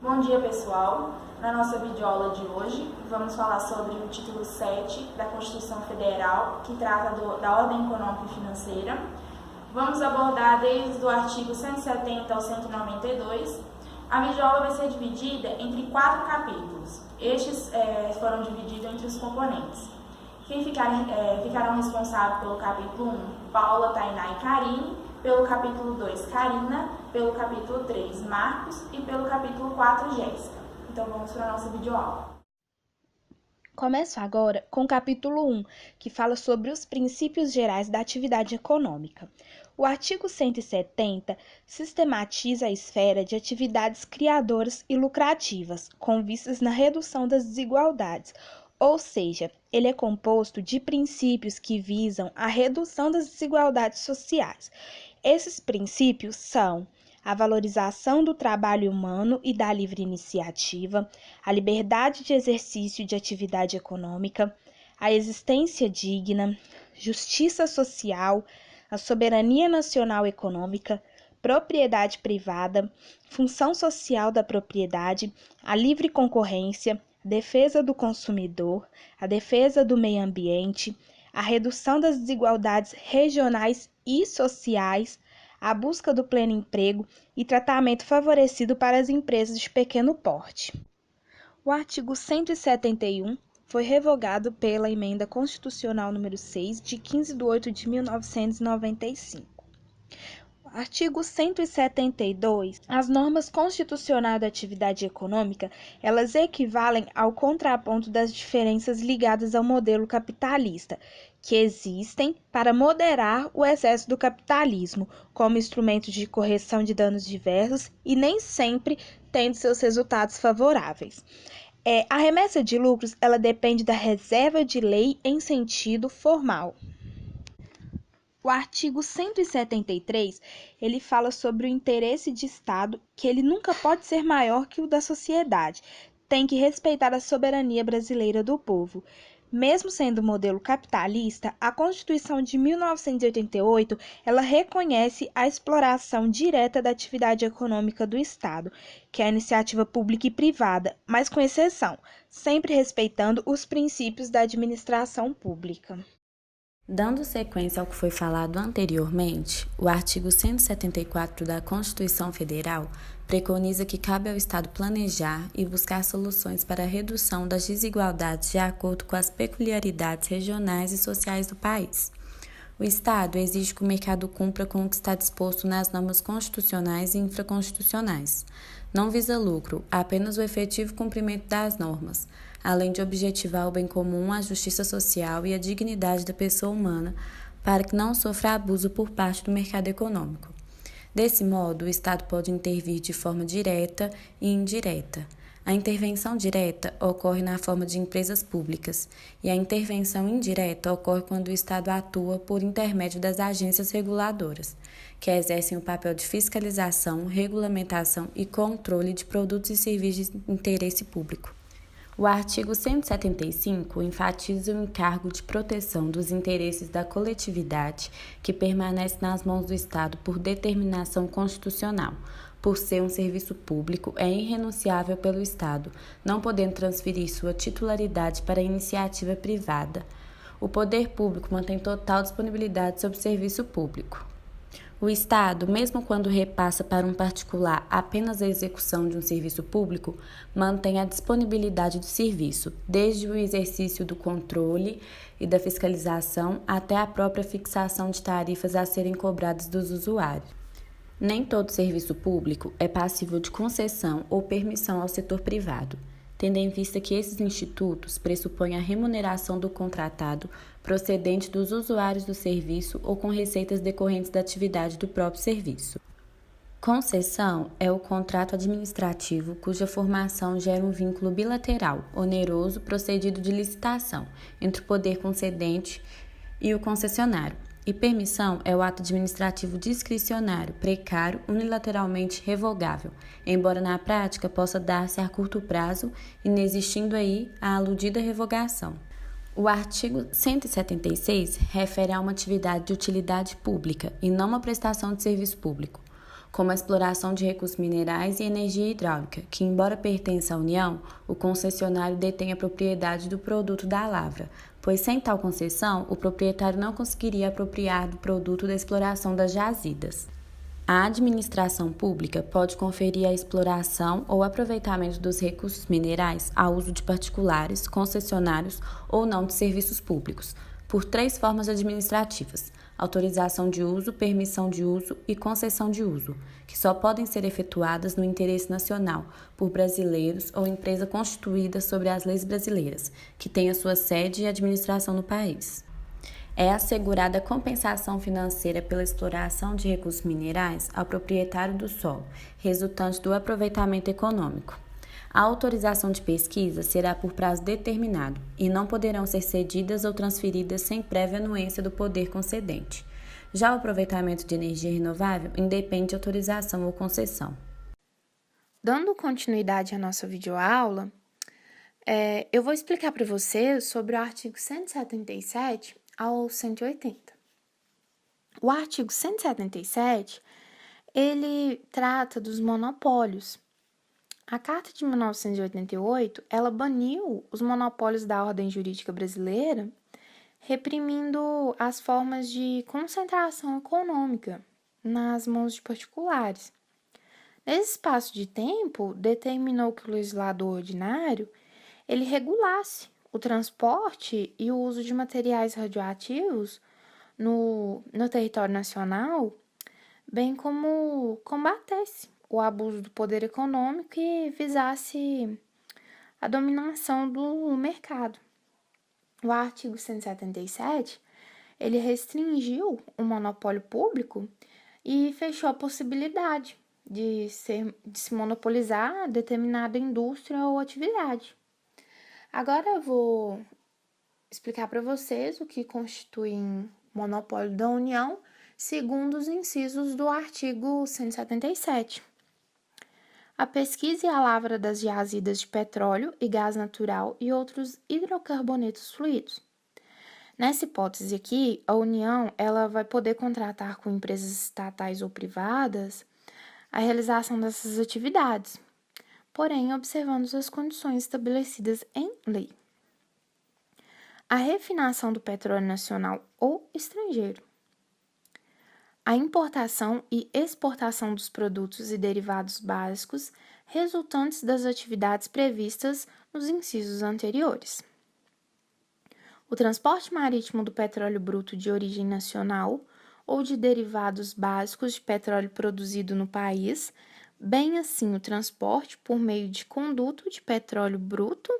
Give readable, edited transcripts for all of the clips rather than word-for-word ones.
Bom dia, pessoal! Na nossa videoaula de hoje, vamos falar sobre o título 7 da Constituição Federal, que trata da ordem econômica e financeira. Vamos abordar desde o artigo 170 ao 192. A videoaula vai ser dividida entre 4 capítulos. Estes foram divididos entre os componentes. Quem ficarão responsáveis pelo capítulo 1, Paula, Tainá e Karine. Pelo capítulo 2, Karina, pelo capítulo 3, Marcos e pelo capítulo 4, Jéssica. Então vamos para a nossa videoaula. Começo agora com o capítulo 1, que fala sobre os princípios gerais da atividade econômica. O artigo 170 sistematiza a esfera de atividades criadoras e lucrativas, com vistas na redução das desigualdades, ou seja, ele é composto de princípios que visam a redução das desigualdades sociais. Esses princípios são a valorização do trabalho humano e da livre iniciativa, a liberdade de exercício de atividade econômica, a existência digna, justiça social, a soberania nacional econômica, propriedade privada, função social da propriedade, a livre concorrência, defesa do consumidor, a defesa do meio ambiente, a redução das desigualdades regionais e sociais, a busca do pleno emprego e tratamento favorecido para as empresas de pequeno porte. O artigo 171 foi revogado pela Emenda Constitucional número 6, de 15 de 8 de 1995. Artigo 172. As normas constitucionais da atividade econômica, elas equivalem ao contraponto das diferenças ligadas ao modelo capitalista, que existem para moderar o excesso do capitalismo, como instrumento de correção de danos diversos e nem sempre tendo seus resultados favoráveis. A remessa de lucros, ela depende da reserva de lei em sentido formal. O artigo 173, ele fala sobre o interesse de Estado, que ele nunca pode ser maior que o da sociedade. Tem que respeitar a soberania brasileira do povo. Mesmo sendo modelo capitalista, a Constituição de 1988, ela reconhece a exploração direta da atividade econômica do Estado, que é a iniciativa pública e privada, mas com exceção, sempre respeitando os princípios da administração pública. Dando sequência ao que foi falado anteriormente, o artigo 174 da Constituição Federal preconiza que cabe ao Estado planejar e buscar soluções para a redução das desigualdades de acordo com as peculiaridades regionais e sociais do país. O Estado exige que o mercado cumpra com o que está disposto nas normas constitucionais e infraconstitucionais. Não visa lucro, apenas o efetivo cumprimento das normas, além de objetivar o bem comum, a justiça social e a dignidade da pessoa humana, para que não sofra abuso por parte do mercado econômico. Desse modo, o Estado pode intervir de forma direta e indireta. A intervenção direta ocorre na forma de empresas públicas e a intervenção indireta ocorre quando o Estado atua por intermédio das agências reguladoras, que exercem o papel de fiscalização, regulamentação e controle de produtos e serviços de interesse público. O artigo 175 enfatiza o encargo de proteção dos interesses da coletividade, que permanece nas mãos do Estado por determinação constitucional. Por ser um serviço público, é irrenunciável pelo Estado, não podendo transferir sua titularidade para a iniciativa privada. O poder público mantém total disponibilidade sobre o serviço público. O Estado, mesmo quando repassa para um particular apenas a execução de um serviço público, mantém a disponibilidade do serviço, desde o exercício do controle e da fiscalização até a própria fixação de tarifas a serem cobradas dos usuários. Nem todo serviço público é passível de concessão ou permissão ao setor privado, tendo em vista que esses institutos pressupõem a remuneração do contratado procedente dos usuários do serviço ou com receitas decorrentes da atividade do próprio serviço. Concessão é o contrato administrativo cuja formação gera um vínculo bilateral, oneroso, procedido de licitação, entre o poder concedente e o concessionário. E permissão é o ato administrativo discricionário, precário, unilateralmente revogável, embora na prática possa dar-se a curto prazo, inexistindo aí a aludida revogação. O artigo 176 refere a uma atividade de utilidade pública e não uma prestação de serviço público. como a exploração de recursos minerais e energia hidráulica, que, embora pertença à União, o concessionário detém a propriedade do produto da lavra, pois sem tal concessão, o proprietário não conseguiria apropriar do produto da exploração das jazidas. A administração pública pode conferir a exploração ou aproveitamento dos recursos minerais a uso de particulares, concessionários ou não de serviços públicos, por 3 formas administrativas: autorização de uso, permissão de uso e concessão de uso, que só podem ser efetuadas no interesse nacional por brasileiros ou empresa constituída sobre as leis brasileiras, que tenha sua sede e administração no país. É assegurada compensação financeira pela exploração de recursos minerais ao proprietário do solo, resultante do aproveitamento econômico. A autorização de pesquisa será por prazo determinado e não poderão ser cedidas ou transferidas sem prévia anuência do poder concedente. Já o aproveitamento de energia renovável independe de autorização ou concessão. Dando continuidade à nossa videoaula, eu vou explicar para vocês sobre o artigo 177 ao 180. O artigo 177, ele trata dos monopólios. A Carta de 1988, ela baniu os monopólios da ordem jurídica brasileira, reprimindo as formas de concentração econômica nas mãos de particulares. Nesse espaço de tempo, determinou que o legislador ordinário ele regulasse o transporte e o uso de materiais radioativos no território nacional, bem como combatesse o abuso do poder econômico e visasse a dominação do mercado. O artigo 177, ele restringiu o monopólio público e fechou a possibilidade de se monopolizar determinada indústria ou atividade. Agora eu vou explicar para vocês o que constitui monopólio da União, segundo os incisos do artigo 177. A pesquisa e a lavra das jazidas de petróleo e gás natural e outros hidrocarbonetos fluidos. Nessa hipótese aqui, a União ela vai poder contratar com empresas estatais ou privadas a realização dessas atividades, porém observando as condições estabelecidas em lei. A refinação do petróleo nacional ou estrangeiro. A importação e exportação dos produtos e derivados básicos resultantes das atividades previstas nos incisos anteriores. O transporte marítimo do petróleo bruto de origem nacional ou de derivados básicos de petróleo produzido no país, bem assim o transporte por meio de conduto de petróleo bruto,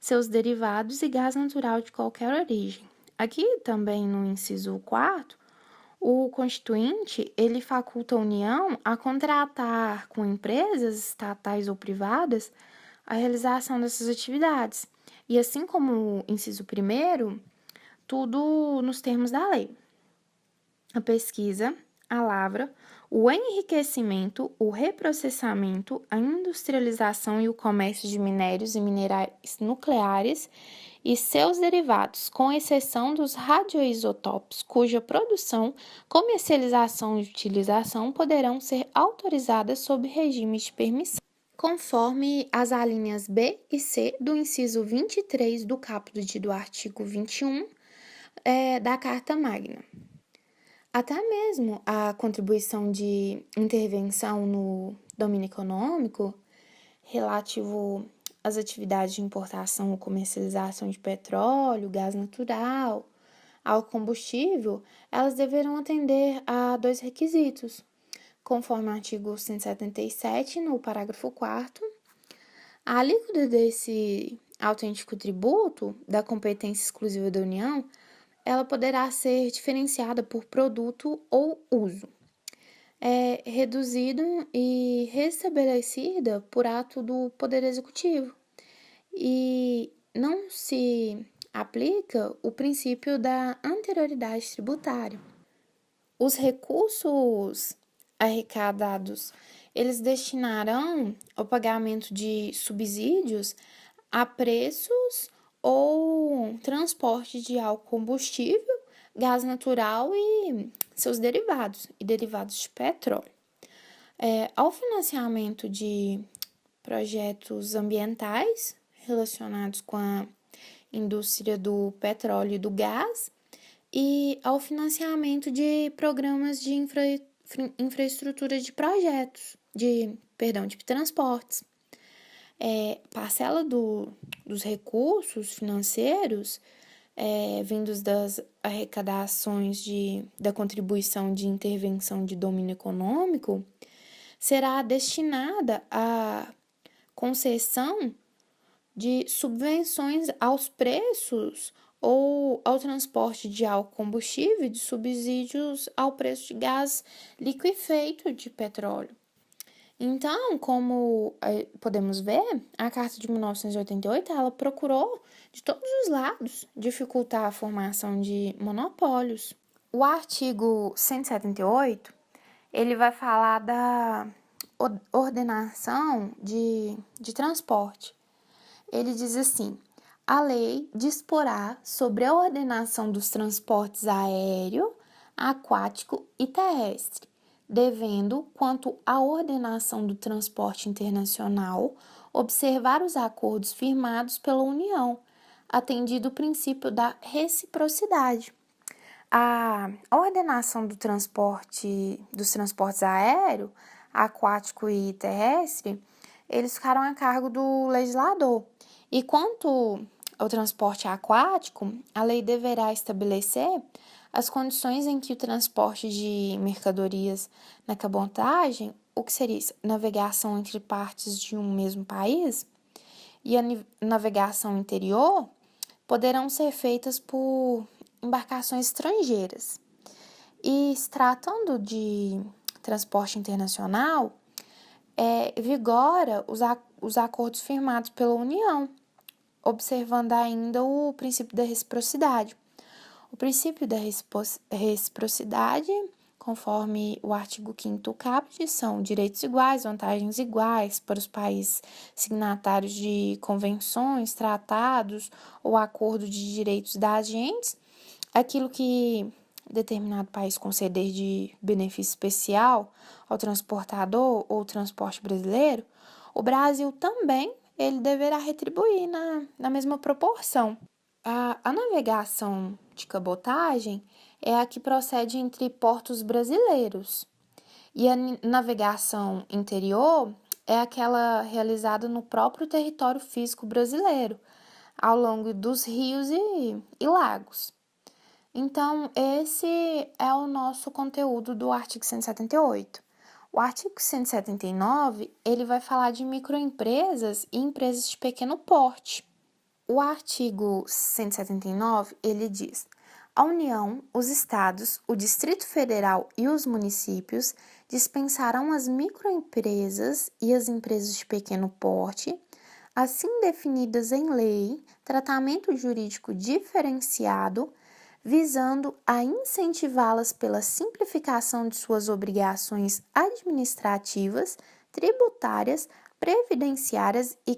seus derivados e gás natural de qualquer origem. Aqui também no inciso 4º, o Constituinte, ele faculta a União a contratar com empresas estatais ou privadas a realização dessas atividades. E assim como o inciso 1º, tudo nos termos da lei. A pesquisa, a lavra, o enriquecimento, o reprocessamento, a industrialização e o comércio de minérios e minerais nucleares e seus derivados, com exceção dos radioisótopos, cuja produção, comercialização e utilização poderão ser autorizadas sob regime de permissão, conforme as alíneas B e C do inciso 23 do caput do artigo 21 da Carta Magna. Até mesmo a contribuição de intervenção no domínio econômico relativo às atividades de importação ou comercialização de petróleo, gás natural, ao combustível, elas deverão atender a 2 requisitos, conforme o artigo 177, no parágrafo 4º. A alíquota desse autêntico tributo da competência exclusiva da União, ela poderá ser diferenciada por produto ou uso, reduzida e restabelecida por ato do Poder Executivo, e não se aplica o princípio da anterioridade tributária. Os recursos arrecadados, eles destinarão ao pagamento de subsídios a preços ou transporte de álcool combustível, gás natural e seus derivados, e derivados de petróleo. Ao financiamento de projetos ambientais relacionados com a indústria do petróleo e do gás e ao financiamento de programas de infraestrutura de projetos, de transportes. Parcela dos recursos financeiros vindos das arrecadações da contribuição de intervenção de domínio econômico será destinada à concessão de subvenções aos preços ou ao transporte de álcool combustível e de subsídios ao preço de gás liquefeito de petróleo. Então, como podemos ver, a Carta de 1988 ela procurou, de todos os lados, dificultar a formação de monopólios. O artigo 178, ele vai falar da ordenação de transporte. Ele diz assim: a lei disporá sobre a ordenação dos transportes aéreo, aquático e terrestre, devendo, quanto à ordenação do transporte internacional, observar os acordos firmados pela União, atendido o princípio da reciprocidade. A ordenação dos transportes aéreo, aquático e terrestre, eles ficaram a cargo do legislador. E quanto ao transporte aquático, a lei deverá estabelecer as condições em que o transporte de mercadorias na cabotagem, o que seria isso? Navegação entre partes de um mesmo país, e a navegação interior poderão ser feitas por embarcações estrangeiras. E se tratando de transporte internacional, vigora os acordos firmados pela União, observando ainda o princípio da reciprocidade. O princípio da reciprocidade, conforme o artigo 5º caput, são direitos iguais, vantagens iguais para os países signatários de convenções, tratados ou acordo de direitos das agentes, aquilo que determinado país conceder de benefício especial ao transportador ou transporte brasileiro, o Brasil também ele deverá retribuir na mesma proporção. A navegação de cabotagem é a que procede entre portos brasileiros e a navegação interior é aquela realizada no próprio território físico brasileiro, ao longo dos rios e lagos. Então, esse é o nosso conteúdo do artigo 178. O artigo 179, ele vai falar de microempresas e empresas de pequeno porte. O artigo 179, ele diz: a União, os Estados, o Distrito Federal e os municípios dispensarão às microempresas e às empresas de pequeno porte, assim definidas em lei, tratamento jurídico diferenciado, visando a incentivá-las pela simplificação de suas obrigações administrativas, tributárias, previdenciárias e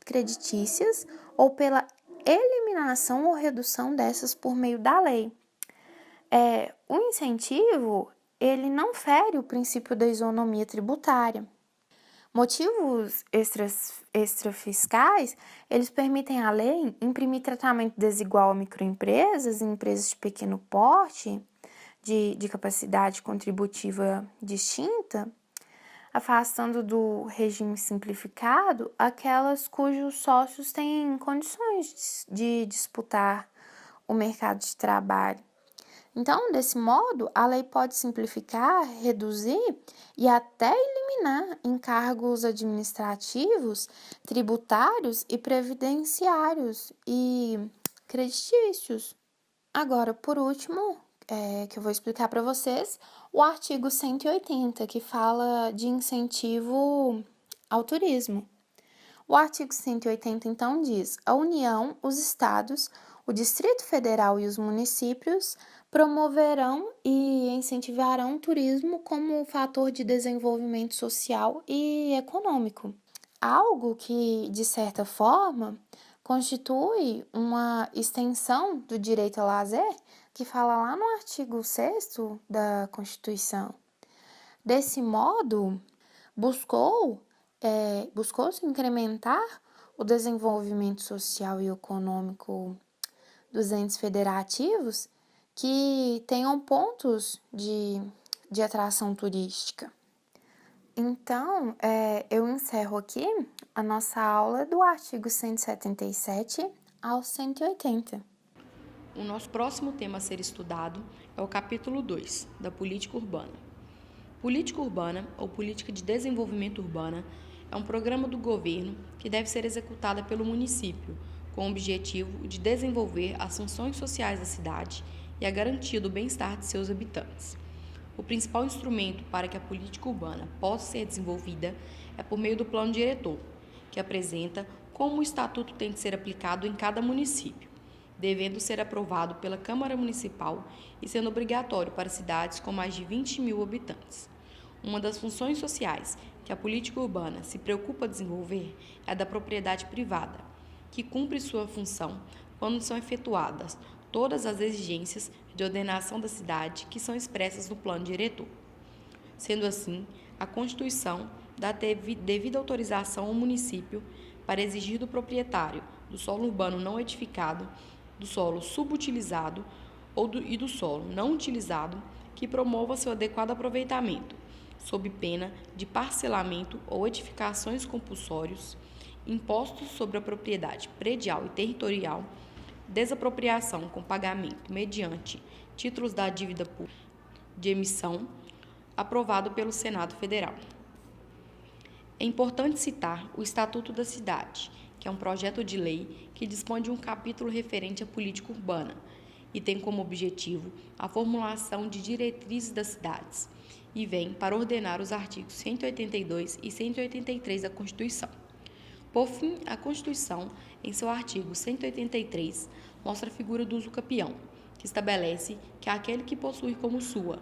creditícias ou pela eliminação ou redução dessas por meio da lei. O incentivo, ele não fere o princípio da isonomia tributária. Motivos extrafiscais, eles permitem à lei imprimir tratamento desigual a microempresas e empresas de pequeno porte, de capacidade contributiva distinta, afastando do regime simplificado aquelas cujos sócios têm condições de disputar o mercado de trabalho. Então, desse modo, a lei pode simplificar, reduzir e até eliminar encargos administrativos, tributários e previdenciários e creditícios. Agora, por último, que eu vou explicar para vocês, o artigo 180, que fala de incentivo ao turismo. O artigo 180, então, diz: a União, os Estados, o Distrito Federal e os municípios promoverão e incentivarão o turismo como fator de desenvolvimento social e econômico. Algo que, de certa forma, constitui uma extensão do direito ao lazer, que fala lá no artigo 6º da Constituição. Desse modo, buscou-se incrementar o desenvolvimento social e econômico dos entes federativos que tenham pontos de atração turística. Então, eu encerro aqui a nossa aula do artigo 177 ao 180. O nosso próximo tema a ser estudado é o capítulo 2, da política urbana. Política urbana, ou política de desenvolvimento urbana, é um programa do governo que deve ser executada pelo município, com o objetivo de desenvolver as funções sociais da cidade e a garantia do bem-estar de seus habitantes. O principal instrumento para que a política urbana possa ser desenvolvida é por meio do plano diretor, que apresenta como o estatuto tem de ser aplicado em cada município, devendo ser aprovado pela Câmara Municipal e sendo obrigatório para cidades com mais de 20 mil habitantes. Uma das funções sociais que a política urbana se preocupa a desenvolver é a da propriedade privada, que cumpre sua função quando são efetuadas todas as exigências de ordenação da cidade que são expressas no plano diretor. Sendo assim, a Constituição dá devida autorização ao município para exigir do proprietário do solo urbano não edificado, do solo subutilizado e do solo não utilizado que promova seu adequado aproveitamento, sob pena de parcelamento ou edificações compulsórios, impostos sobre a propriedade predial e territorial, desapropriação com pagamento mediante títulos da dívida pública de emissão, aprovado pelo Senado Federal. É importante citar o Estatuto da Cidade, que é um projeto de lei que dispõe de um capítulo referente à política urbana e tem como objetivo a formulação de diretrizes das cidades e vem para ordenar os artigos 182 e 183 da Constituição. Por fim, a Constituição, em seu artigo 183, mostra a figura do usucapião, que estabelece que aquele que possui como sua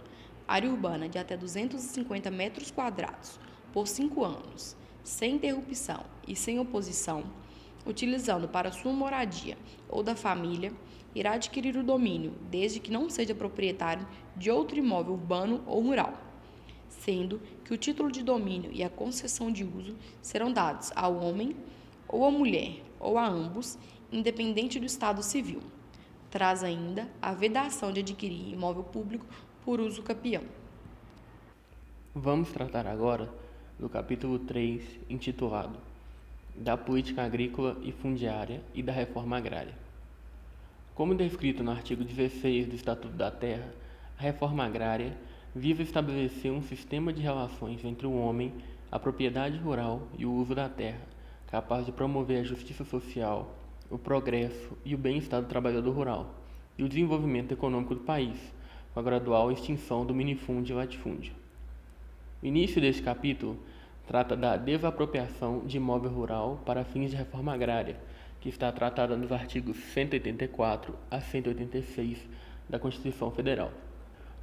área urbana de até 250 metros quadrados por 5 anos, sem interrupção e sem oposição, utilizando para sua moradia ou da família, irá adquirir o domínio, desde que não seja proprietário de outro imóvel urbano ou rural, sendo que o título de domínio e a concessão de uso serão dados ao homem ou à mulher ou a ambos, independente do estado civil. Traz ainda a vedação de adquirir imóvel público por uso capião. Vamos tratar agora do capítulo 3, intitulado da política agrícola e fundiária e da reforma agrária. Como descrito no artigo 16 do Estatuto da Terra, a reforma agrária visa estabelecer um sistema de relações entre o homem, a propriedade rural e o uso da terra, capaz de promover a justiça social, o progresso e o bem-estar do trabalhador rural e o desenvolvimento econômico do país, com a gradual extinção do minifúndio e latifúndio. O início deste capítulo trata da desapropriação de imóvel rural para fins de reforma agrária, que está tratada nos artigos 184 a 186 da Constituição Federal.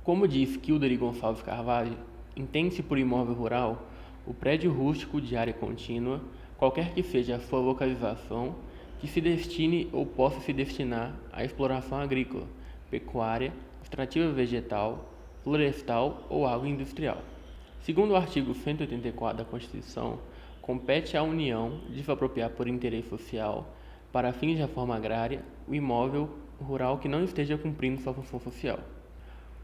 Como diz Kilder e Gonçalves Carvalho, entende-se por imóvel rural o prédio rústico de área contínua, qualquer que seja a sua localização, que se destine ou possa se destinar à exploração agrícola, pecuária, extrativa vegetal, florestal ou agroindustrial. Segundo o artigo 184 da Constituição, compete à União desapropriar por interesse social, para fins de reforma agrária, o imóvel rural que não esteja cumprindo sua função social.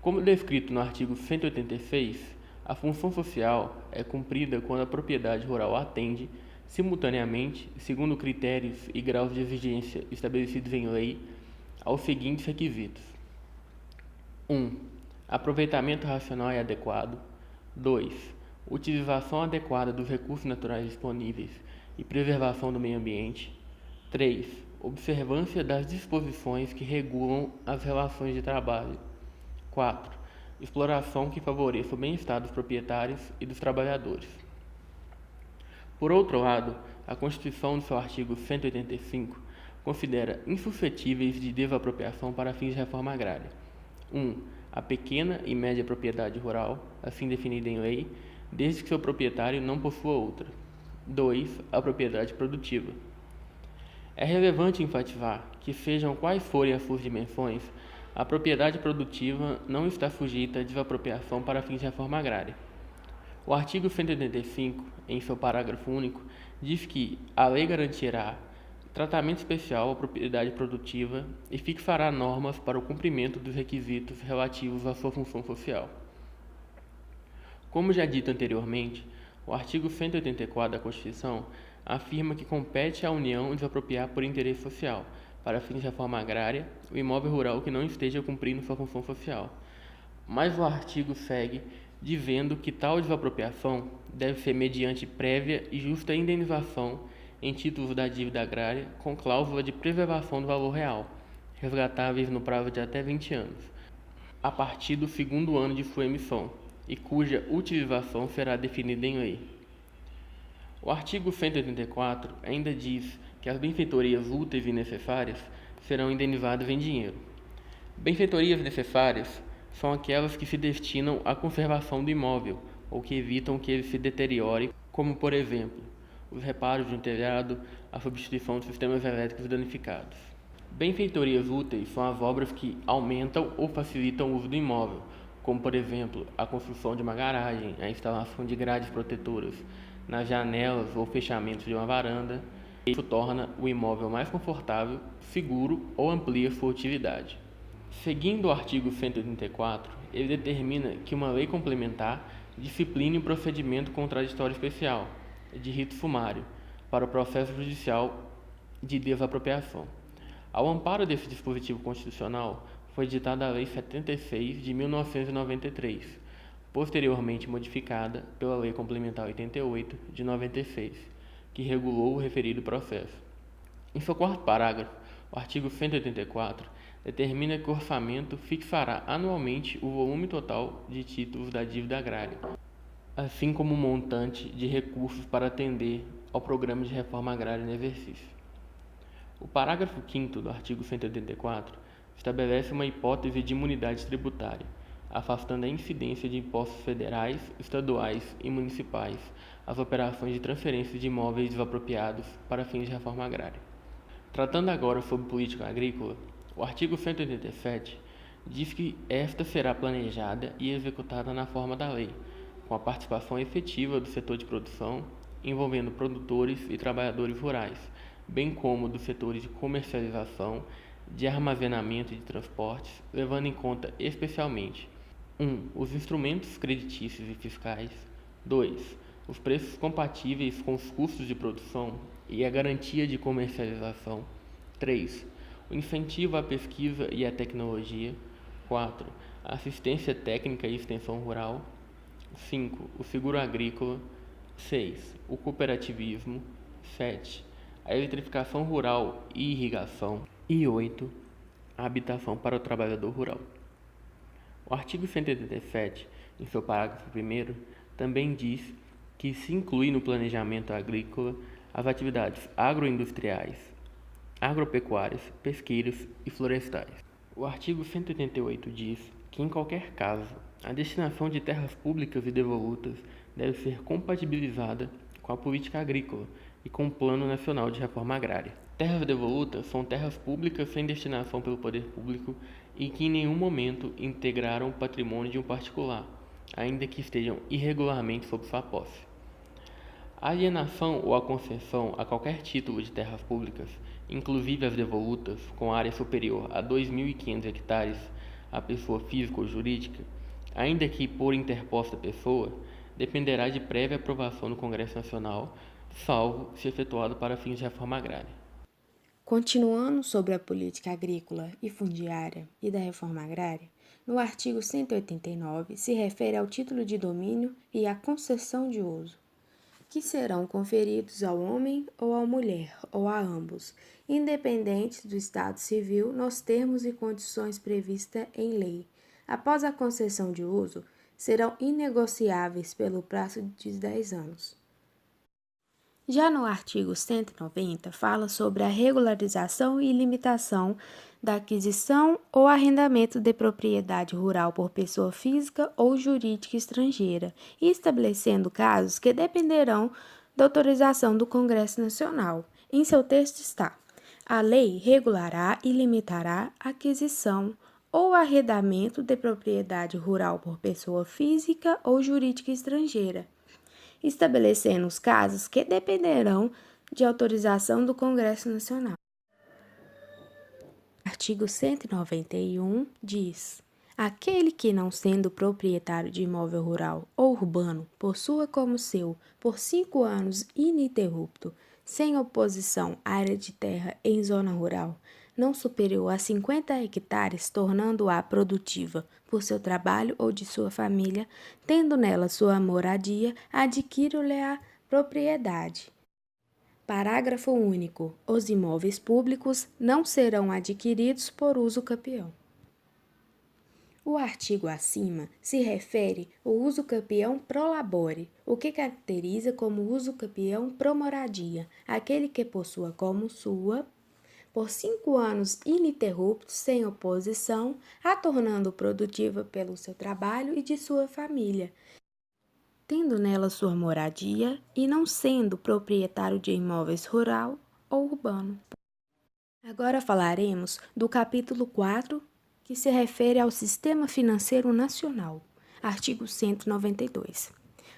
Como descrito no artigo 186, a função social é cumprida quando a propriedade rural atende, simultaneamente, segundo critérios e graus de exigência estabelecidos em lei, aos seguintes requisitos: 1. Aproveitamento racional e adequado. 2. Utilização adequada dos recursos naturais disponíveis e preservação do meio ambiente. 3. Observância das disposições que regulam as relações de trabalho. 4. Exploração que favoreça o bem-estar dos proprietários e dos trabalhadores. Por outro lado, a Constituição, no seu artigo 185, considera insuscetíveis de desapropriação para fins de reforma agrária: 1. A pequena e média propriedade rural, assim definida em lei, desde que seu proprietário não possua outra. 2. A propriedade produtiva. É relevante enfatizar que, sejam quais forem as suas dimensões, a propriedade produtiva não está sujeita à desapropriação para fins de reforma agrária. O artigo 185, em seu parágrafo único, diz que a lei garantirá tratamento especial à propriedade produtiva e fixará normas para o cumprimento dos requisitos relativos à sua função social. Como já dito anteriormente, o artigo 184 da Constituição afirma que compete à União desapropriar por interesse social, para fins de reforma agrária, o imóvel rural que não esteja cumprindo sua função social. Mas o artigo segue dizendo que tal desapropriação deve ser mediante prévia e justa indenização em títulos da dívida agrária com cláusula de preservação do valor real, resgatáveis no prazo de até 20 anos, a partir do segundo ano de sua emissão, e cuja utilização será definida em lei. O artigo 184 ainda diz que as benfeitorias úteis e necessárias serão indenizadas em dinheiro. Benfeitorias necessárias são aquelas que se destinam à conservação do imóvel ou que evitam que ele se deteriore, como, por exemplo, os reparos de um telhado, a substituição de sistemas elétricos danificados. Benfeitorias úteis são as obras que aumentam ou facilitam o uso do imóvel, como, por exemplo, a construção de uma garagem, a instalação de grades protetoras nas janelas ou fechamentos de uma varanda. Isso torna o imóvel mais confortável, seguro ou amplia sua utilidade. Seguindo o artigo 184, ele determina que uma lei complementar discipline o procedimento contraditório especial, de rito sumário, para o processo judicial de desapropriação. Ao amparo desse dispositivo constitucional, foi editada a Lei 76 de 1993, posteriormente modificada pela Lei Complementar 88 de 96, que regulou o referido processo. Em seu quarto parágrafo, o artigo 184 determina que o orçamento fixará anualmente o volume total de títulos da dívida agrária, assim como o montante de recursos para atender ao programa de reforma agrária no exercício. O parágrafo 5º do artigo 184 estabelece uma hipótese de imunidade tributária, afastando a incidência de impostos federais, estaduais e municipais às operações de transferência de imóveis desapropriados para fins de reforma agrária. Tratando agora sobre política agrícola, o artigo 187 diz que esta será planejada e executada na forma da lei, com a participação efetiva do setor de produção, envolvendo produtores e trabalhadores rurais, bem como dos setores de comercialização, de armazenamento e de transportes, levando em conta especialmente 1. Os instrumentos creditícios e fiscais. 2. Os preços compatíveis com os custos de produção e a garantia de comercialização. 3. O incentivo à pesquisa e à tecnologia. 4. A assistência técnica e extensão rural. 5. O seguro agrícola. 6. O cooperativismo. 7. A eletrificação rural e irrigação. E 8. A habitação para o trabalhador rural. O artigo 187, em seu parágrafo 1º, também diz que se inclui no planejamento agrícola as atividades agroindustriais, agropecuárias, pesqueiras e florestais. O artigo 188 diz que, em qualquer caso, a destinação de terras públicas e devolutas deve ser compatibilizada com a política agrícola e com o Plano Nacional de Reforma Agrária. Terras devolutas são terras públicas sem destinação pelo poder público e que em nenhum momento integraram o patrimônio de um particular, ainda que estejam irregularmente sob sua posse. A alienação ou a concessão a qualquer título de terras públicas, inclusive as devolutas, com área superior a 2.500 hectares à pessoa física ou jurídica, ainda que por interposta pessoa, dependerá de prévia aprovação do Congresso Nacional, salvo se efetuado para fins de reforma agrária. Continuando sobre a política agrícola e fundiária e da reforma agrária, no artigo 189 se refere ao título de domínio e à concessão de uso, que serão conferidos ao homem ou à mulher, ou a ambos, independentes do estado civil, nos termos e condições previstas em lei. Após a concessão de uso, serão inegociáveis pelo prazo de 10 anos. Já no artigo 190, fala sobre a regularização e limitação da aquisição ou arrendamento de propriedade rural por pessoa física ou jurídica estrangeira, e estabelecendo casos que dependerão da autorização do Congresso Nacional. Em seu texto está: a lei regulará e limitará a aquisição ou arrendamento de propriedade rural por pessoa física ou jurídica estrangeira, estabelecendo os casos que dependerão de autorização do Congresso Nacional. O artigo 191 diz: aquele que, não sendo proprietário de imóvel rural ou urbano, possua como seu, por 5 anos ininterrupto, sem oposição, área de terra em zona rural, não superior a 50 hectares, tornando-a produtiva por seu trabalho ou de sua família, tendo nela sua moradia, adquire-lhe a propriedade. Parágrafo único. Os imóveis públicos não serão adquiridos por uso campeão. O artigo acima se refere ao uso campeão pro labore, o que caracteriza como uso campeão pro moradia, aquele que possua como sua, por 5 anos ininterruptos, sem oposição, a tornando produtiva pelo seu trabalho e de sua família, tendo nela sua moradia e não sendo proprietário de imóveis rural ou urbano. Agora falaremos do capítulo 4, que se refere ao Sistema Financeiro Nacional, artigo 192.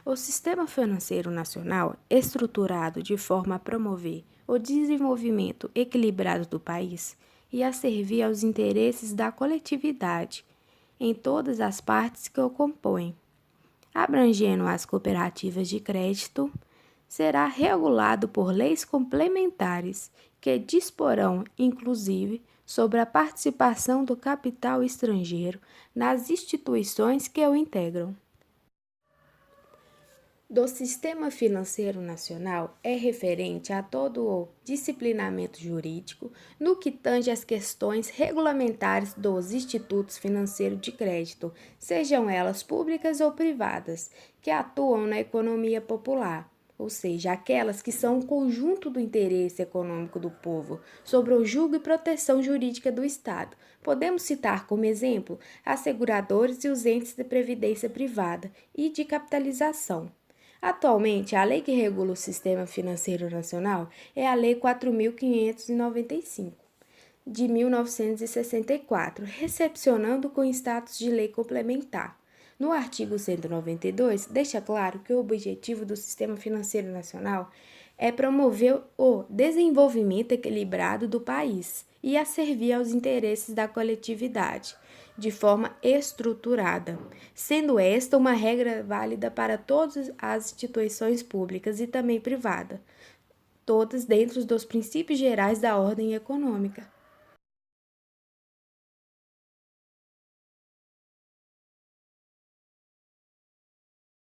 O Sistema Financeiro Nacional, estruturado de forma a promover o desenvolvimento equilibrado do país e a servir aos interesses da coletividade em todas as partes que o compõem, abrangendo as cooperativas de crédito, será regulado por leis complementares que disporão, inclusive, sobre a participação do capital estrangeiro nas instituições que o integram. Do Sistema Financeiro Nacional é referente a todo o disciplinamento jurídico no que tange às questões regulamentares dos institutos financeiros de crédito, sejam elas públicas ou privadas, que atuam na economia popular, ou seja, aquelas que são o conjunto do interesse econômico do povo, sobre o julgo e proteção jurídica do Estado. Podemos citar como exemplo as seguradoras e os entes de previdência privada e de capitalização. Atualmente, a lei que regula o Sistema Financeiro Nacional é a Lei 4.595, de 1964, recepcionando com status de lei complementar. No artigo 192, deixa claro que o objetivo do Sistema Financeiro Nacional é promover o desenvolvimento equilibrado do país e a servir aos interesses da coletividade, de forma estruturada, sendo esta uma regra válida para todas as instituições públicas e também privadas, todas dentro dos princípios gerais da ordem econômica.